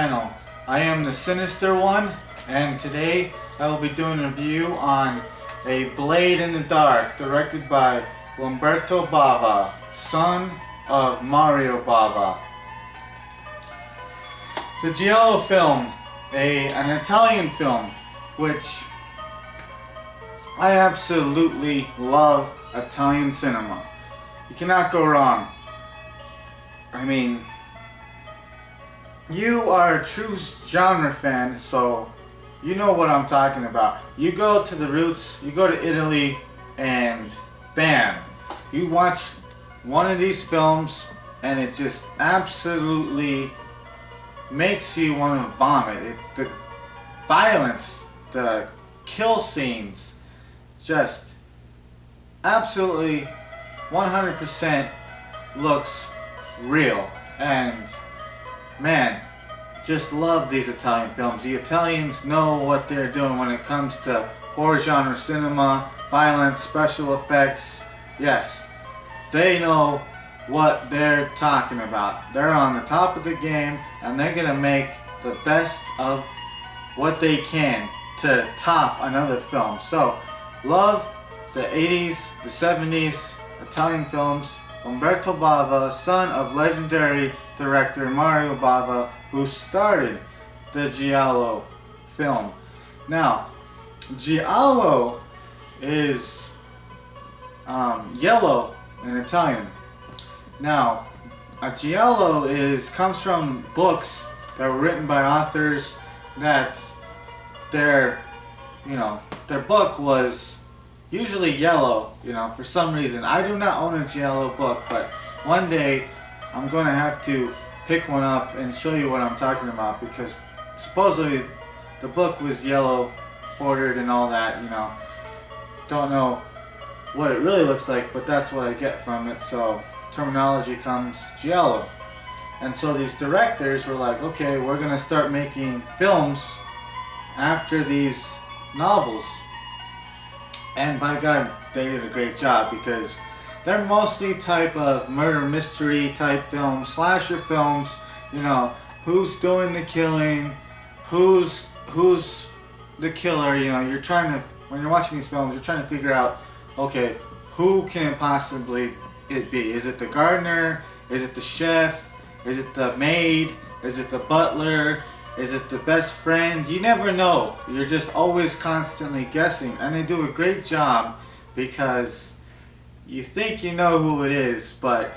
channel. I am the Sinister one, and today I will be doing a review on A Blade in the Dark, directed by Lamberto Bava, son of Mario Bava. It's a giallo film, an Italian film, which I absolutely love. Italian cinema. You cannot go wrong. I mean, you are a true genre fan, so you know what I'm talking about. You go to the roots, you go to Italy, and bam, you watch one of these films and it just absolutely makes you want to vomit. The violence, the kill scenes, just absolutely 100% looks real. And man, just love these Italian films. The Italians know what they're doing when it comes to horror genre cinema, violence, special effects. Yes, they know what they're talking about. They're on the top of the game, and they're gonna make the best of what they can to top another film. So love the 80s, the 70s Italian films. Lamberto Bava, son of legendary director Mario Bava, who started the giallo film. Now, giallo is yellow in Italian. Now, a giallo comes from books that were written by authors that their book was usually yellow, for some reason. I do not own a giallo book, but one day I'm going to have to pick one up and show you what I'm talking about, because supposedly the book was yellow bordered and all that, Don't know what it really looks like, but that's what I get from it, so terminology comes giallo. And so these directors were like, okay, we're going to start making films after these novels. And by God, they did a great job, because they're mostly type of murder mystery type films, slasher films. Who's doing the killing, who's the killer. You're trying to, when you're watching these films, you're trying to figure out, okay, who can it possibly be? Is it the gardener? Is it the chef? Is it the maid? Is it the butler? Is it the best friend? You never know. You're just always constantly guessing. And they do a great job, because you think you know who it is, but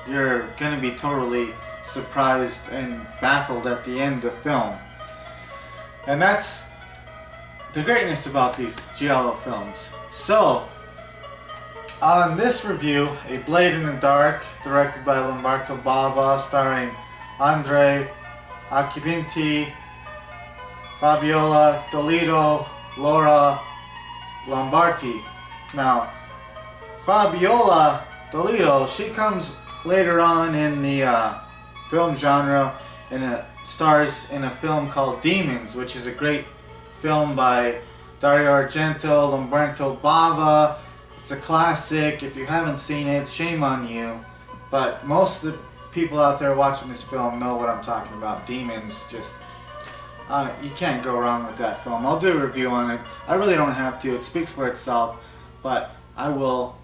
you're going to be totally surprised and baffled at the end of the film. And that's the greatness about these giallo films. So, on this review, A Blade in the Dark, directed by Lamberto Bava, starring Andrea Acquipinti, Fabiola Toledo, Laura Lombardi. Now, Fabiola Toledo, she comes later on in the film genre, and stars in a film called Demons, which is a great film by Dario Argento, Lamberto Bava. It's a classic. If you haven't seen it, shame on you. But most of the people out there watching this film know what I'm talking about. Demons, just you can't go wrong with that film. I'll do a review on it. I really don't have to. It speaks for itself, but I will,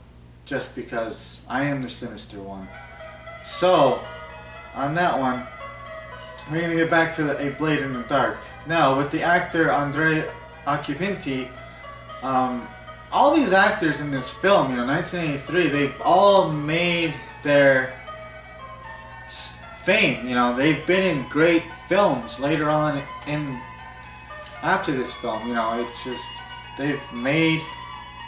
just because I am the Sinister one. So, on that one, we're going to get back to A Blade in the Dark. Now, with the actor Andrea Acquipinti, all these actors in this film, 1983, they've all made their fame. They've been in great films later on after this film. It's just, they've made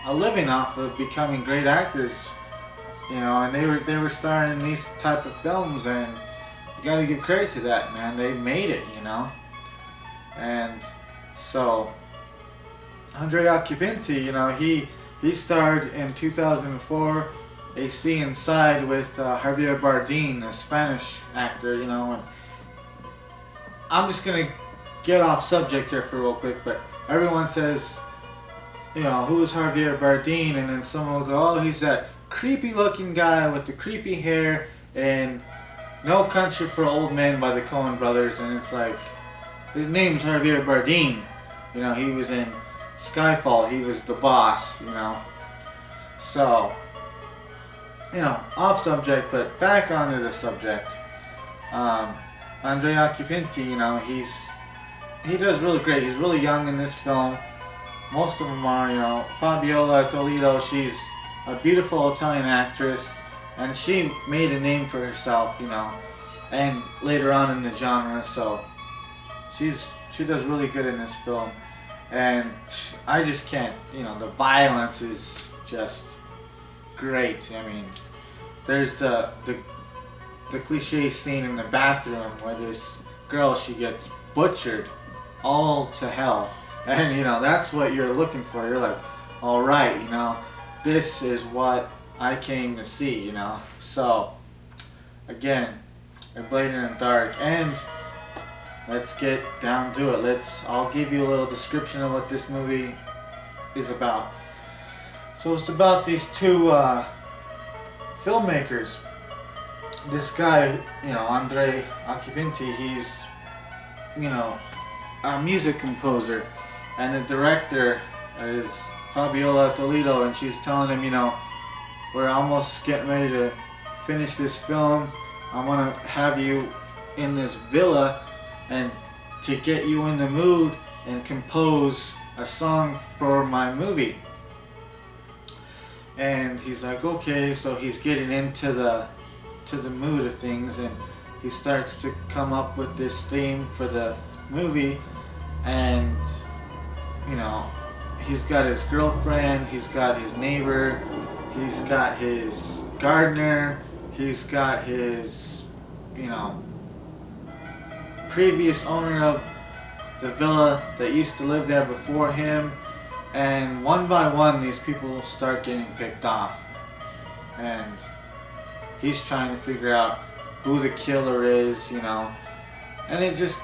a living off of becoming great actors, and they were starring in these type of films, and you gotta give credit to that, man. They made it, And so Andrea Acquipinti, he starred in 2004 A Sea Inside with Javier Bardem, a Spanish actor, and I'm just gonna get off subject here for real quick, but everyone says, who is Javier Bardem, and then someone will go, oh, he's that creepy looking guy with the creepy hair and No Country for Old Men by the Coen brothers, and it's like, his name's Javier Bardem. You know, he was in Skyfall. He was the boss, you know. So, you know, off subject, but back onto the subject. Andre Occhipinti, you know, he does really great. He's really young in this film. Most of them are, you know. Fabiola Toledo, she's a beautiful Italian actress, and she made a name for herself, you know, and later on in the genre, so she does really good in this film. And I just can't, you know, the violence is just great. I mean, there's the cliche scene in the bathroom where this girl, she gets butchered all to hell. And, you know, that's what you're looking for. You're like, alright, you know, this is what I came to see, you know. So, again, A Blade in the Dark. And let's get down to it. I'll give you a little description of what this movie is about. So it's about these two filmmakers. This guy, you know, Andre Occhipinti, he's, you know, a music composer. And the director is Fabiola Toledo, and she's telling him, you know, we're almost getting ready to finish this film. I want to have you in this villa and to get you in the mood and compose a song for my movie. And he's like, okay, so he's getting into the mood of things, and he starts to come up with this theme for the movie. And, you know, he's got his girlfriend, he's got his neighbor, he's got his gardener, he's got his, you know, previous owner of the villa that used to live there before him. And one by one, these people start getting picked off. And he's trying to figure out who the killer is, you know. And it just,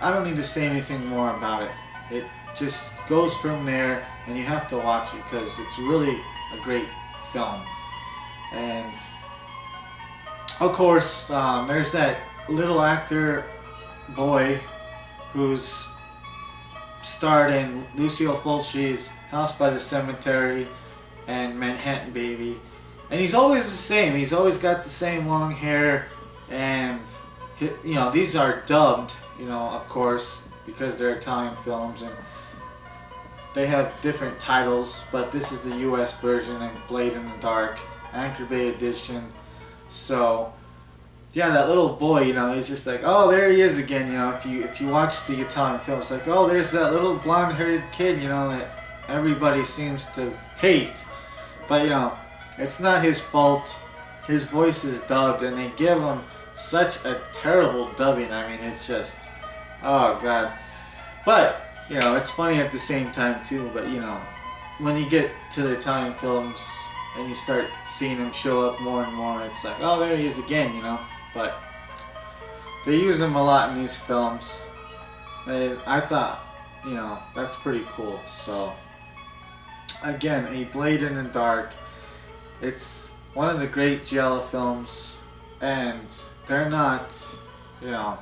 I don't need to say anything more about it. It just goes from there, and you have to watch it because it's really a great film. And of course, there's that little actor boy who's starred in Lucille Fulci's House by the Cemetery and Manhattan Baby. And he's always the same. He's always got the same long hair. And, you know, these are dubbed, you know, of course, because they're Italian films. And they have different titles. But this is the US version, and Blade in the Dark, Anchor Bay Edition. So, yeah, that little boy, you know, he's just like, oh, there he is again, you know. If you watch the Italian film, it's like, oh, there's that little blonde-haired kid, you know, that everybody seems to hate. But, you know, it's not his fault. His voice is dubbed, and they give him such a terrible dubbing. I mean, it's just, oh, God. But, you know, it's funny at the same time, too. But, you know, when you get to the Italian films and you start seeing him show up more and more, it's like, oh, there he is again, you know. But they use him a lot in these films. And I thought, you know, that's pretty cool. So, again, A Blade in the Dark. It's one of the great giallo films, and they're not, you know,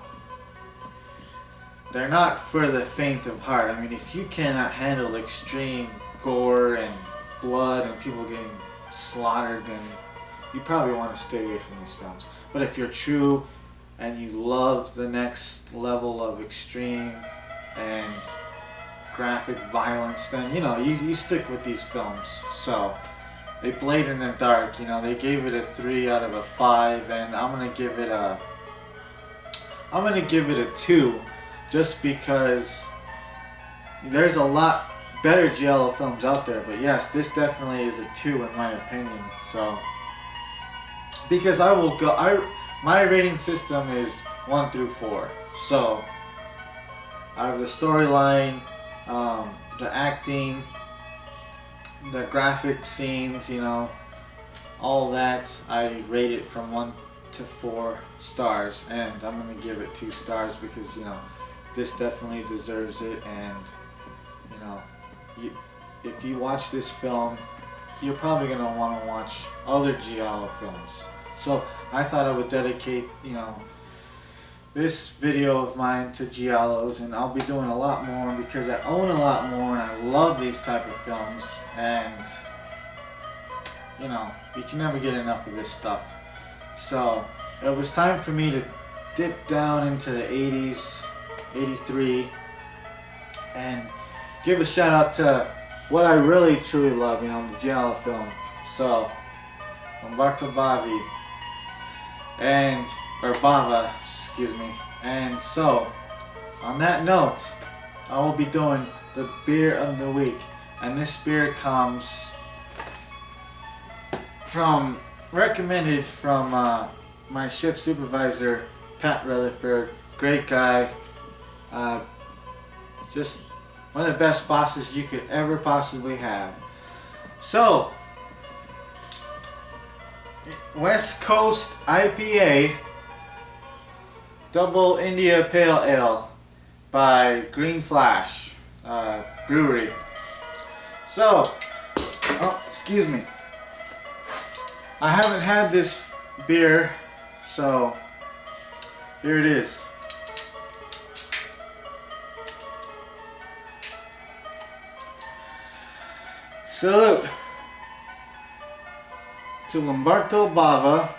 they're not for the faint of heart. I mean, if you cannot handle extreme gore and blood and people getting slaughtered, then you probably want to stay away from these films. But if you're true and you love the next level of extreme and graphic violence, then, you know, you stick with these films. So, A Blade in the Dark, you know, they gave it a 3 out of a 5, and I'm gonna give it a 2, just because there's a lot better giallo films out there. But yes, this definitely is a 2 in my opinion. So, because my rating system is 1 through 4. So, out of the storyline, the acting, the graphic scenes, you know, all that, I rate it from 1 to 4 stars, and I'm gonna give it 2 stars because, you know, this definitely deserves it. And, you know, if you watch this film, you're probably gonna want to watch other giallo films. So I thought I would dedicate, this video of mine to giallos, and I'll be doing a lot more because I own a lot more and I love these type of films, and you can never get enough of this stuff. So it was time for me to dip down into the 80s, 83, and give a shout out to what I really truly love, the giallo film. So Lamberto Bava or Bava, excuse me. And so, on that note, I will be doing the beer of the week, and this beer comes recommended from my shift supervisor, Pat Rutherford. Great guy, just one of the best bosses you could ever possibly have. So, West Coast IPA Double India Pale Ale by Green Flash Brewery. So, excuse me. I haven't had this beer, so here it is. Salute to Lamberto Bava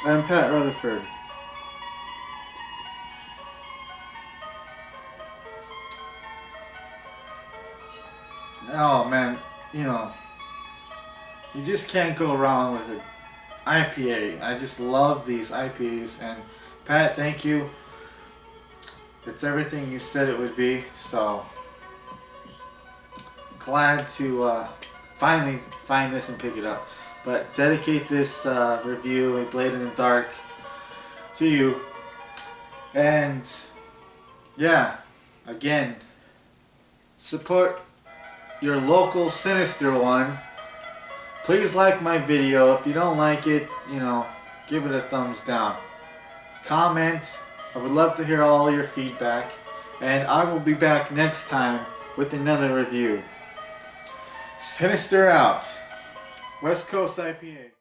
and Pat Rutherford. Oh man, you just can't go wrong with an IPA. I just love these IPAs, and Pat, thank you. It's everything you said it would be, so glad to finally find this and pick it up. But dedicate this review, A Blade in the Dark, to you. And yeah, again, support your local Sinister one. Please like my video. If you don't like it, give it a thumbs down. Comment. I would love to hear all your feedback. And I will be back next time with another review. Sinister out. West Coast IPA.